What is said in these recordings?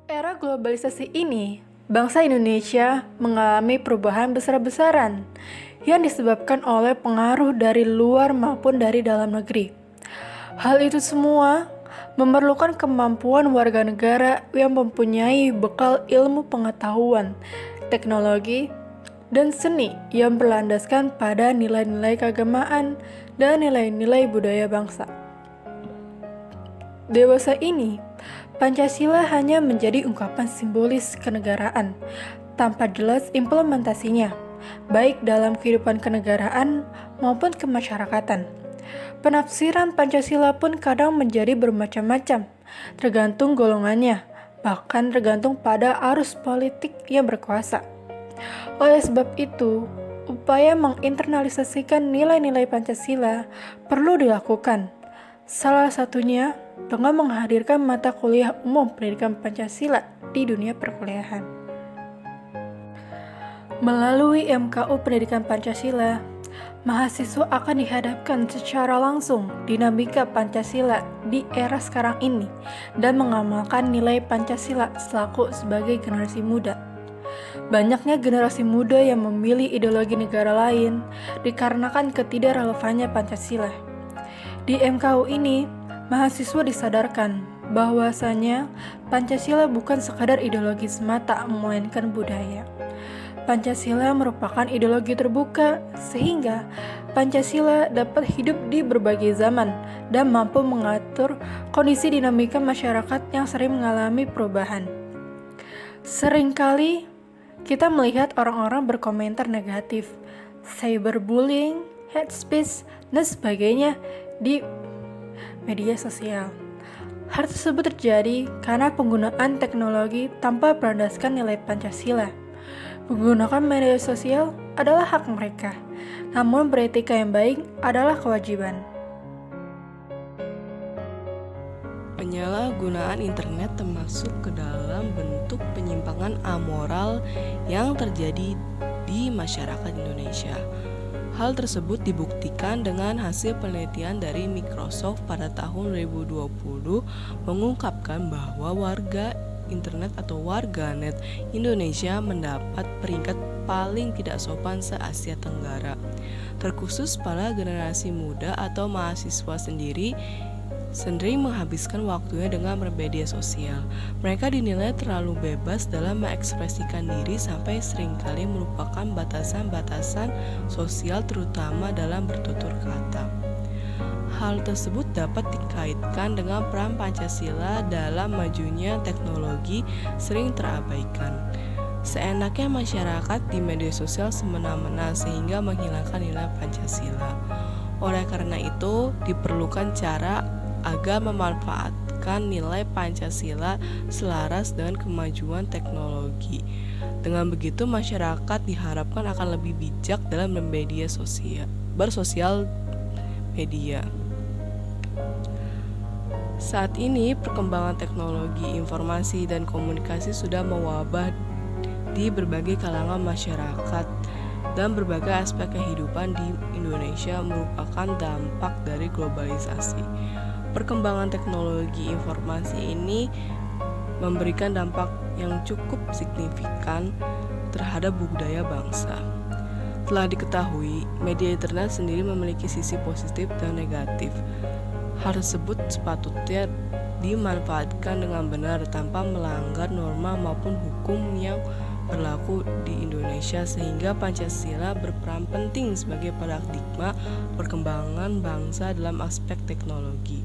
Era globalisasi ini, bangsa Indonesia mengalami perubahan besar-besaran yang disebabkan oleh pengaruh dari luar maupun dari dalam negeri. Hal itu semua memerlukan kemampuan warga negara yang mempunyai bekal ilmu pengetahuan, teknologi, dan seni yang berlandaskan pada nilai-nilai keagamaan dan nilai-nilai budaya bangsa. Dewasa ini, Pancasila hanya menjadi ungkapan simbolis kenegaraan, tanpa jelas implementasinya, baik dalam kehidupan kenegaraan maupun kemasyarakatan. Penafsiran Pancasila pun kadang menjadi bermacam-macam, tergantung golongannya, bahkan tergantung pada arus politik yang berkuasa. Oleh sebab itu, upaya menginternalisasikan nilai-nilai Pancasila perlu dilakukan. Salah satunya dengan menghadirkan mata kuliah umum pendidikan Pancasila di dunia perkuliahan. Melalui MKU Pendidikan Pancasila, mahasiswa akan dihadapkan secara langsung dinamika Pancasila di era sekarang ini dan mengamalkan nilai Pancasila selaku sebagai generasi muda. Banyaknya generasi muda yang memilih ideologi negara lain dikarenakan ketidakrelevannya Pancasila. Di MKU ini, mahasiswa disadarkan bahwasanya Pancasila bukan sekadar ideologi semata, melainkan budaya. Pancasila merupakan ideologi terbuka, sehingga Pancasila dapat hidup di berbagai zaman dan mampu mengatur kondisi dinamika masyarakat yang sering mengalami perubahan. Seringkali kita melihat orang-orang berkomentar negatif, cyberbullying, hate speech, dan sebagainya di media sosial. Hal tersebut terjadi karena penggunaan teknologi tanpa berlandaskan nilai Pancasila. Menggunakan media sosial adalah hak mereka, namun beretika yang baik adalah kewajiban. Penyalahgunaan internet termasuk ke dalam bentuk penyimpangan amoral yang terjadi di masyarakat Indonesia. Hal tersebut dibuktikan dengan hasil penelitian dari Microsoft pada tahun 2020 mengungkapkan bahwa warga internet atau warganet Indonesia mendapat peringkat paling tidak sopan se-Asia Tenggara. Terkhusus pada generasi muda atau mahasiswa sendiri sering menghabiskan waktunya dengan bermedia sosial. Mereka dinilai terlalu bebas dalam mengekspresikan diri sampai seringkali melupakan batasan-batasan sosial terutama dalam bertutur kata. Hal tersebut dapat dikaitkan dengan peran Pancasila dalam majunya teknologi sering terabaikan. Seenaknya masyarakat di media sosial semena-mena sehingga menghilangkan nilai Pancasila. Oleh karena itu, diperlukan cara agar memanfaatkan nilai Pancasila selaras dengan kemajuan teknologi. Dengan begitu, masyarakat diharapkan akan lebih bijak dalam bersosial media. Saat ini, perkembangan teknologi informasi dan komunikasi sudah mewabah di berbagai kalangan masyarakat dan berbagai aspek kehidupan di Indonesia merupakan dampak dari globalisasi. Perkembangan teknologi informasi ini memberikan dampak yang cukup signifikan terhadap budaya bangsa. Telah diketahui, media internet sendiri memiliki sisi positif dan negatif. Hal tersebut sepatutnya dimanfaatkan dengan benar tanpa melanggar norma maupun hukum yang berlaku di Indonesia sehingga Pancasila berperan penting sebagai paradigma perkembangan bangsa dalam aspek teknologi.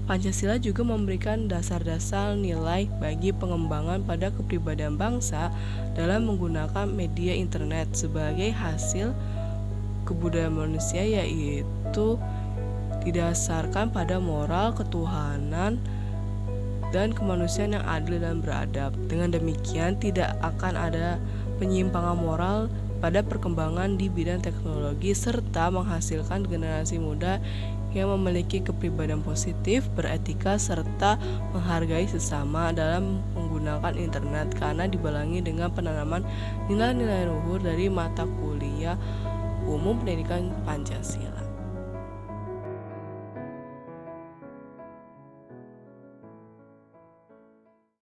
Pancasila juga memberikan dasar-dasar nilai bagi pengembangan pada kepribadian bangsa dalam menggunakan media internet sebagai hasil kebudayaan manusia, yaitu didasarkan pada moral, ketuhanan, dan kemanusiaan yang adil dan beradab. Dengan demikian, tidak akan ada penyimpangan moral pada perkembangan di bidang teknologi serta menghasilkan generasi muda yang memiliki kepribadian positif, beretika, serta menghargai sesama dalam menggunakan internet karena dibarengi dengan penanaman nilai-nilai luhur dari mata kuliah umum pendidikan Pancasila.